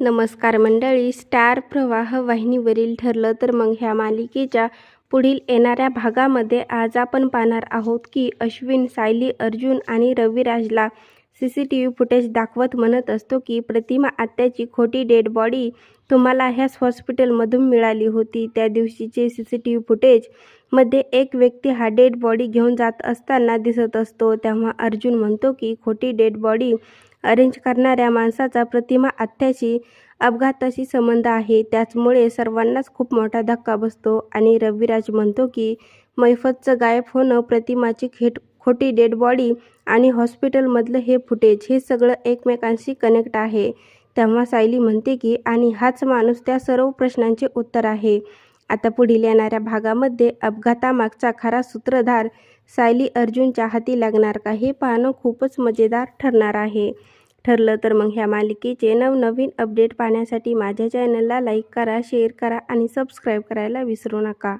नमस्कार मंडळी, स्टार प्रवाह वाहिनीवरील ठरलं तर मग ह्या मालिकेच्या पुढील येणाऱ्या भागामध्ये आज आपण पाहणार आहोत की अश्विन सायली, अर्जुन आणि रविराजला CCTV फुटेज दाखवत म्हणत असतो की प्रतिमा आत्याची खोटी डेड बॉडी तुम्हाला ह्याच हॉस्पिटलमधून मिळाली होती। त्या दिवशीचे CCTV फुटेज मध्ये एक व्यक्ती हा डेड बॉडी घेऊन जात असताना दिसत असतो। तेव्हा अर्जुन म्हणतो की खोटी डेड बॉडी अरेंज करणाऱ्या माणसाचा प्रतिमा आत्याशी अपघाताशी संबंध आहे, त्याचमुळे सर्वांनाच खूप मोठा धक्का बसतो। आणि रविराज म्हणतो की मैफतचं गायब होणं, प्रतिमाची खोटी डेड बॉडी आणि हॉस्पिटलमधलं हे फुटेज हे सगळं एकमेकांशी कनेक्ट आहे। तेव्हा सायली म्हणते की आणि हाच माणूस त्या सर्व प्रश्नांचे उत्तर आहे। आता पुढील येणाऱ्या भागामध्ये अपघातामागचा खरा सूत्रधार सायली अर्जुनच्या हाती लागणार का, हे पाहणं खूपच मजेदार ठरणार आहे। ठरलं तर मग ह्या मालिकेचे नवनवीन अपडेट पाहण्यासाठी माझ्या चॅनलला लाईक करा, शेअर करा आणि सबस्क्राईब करायला विसरू नका।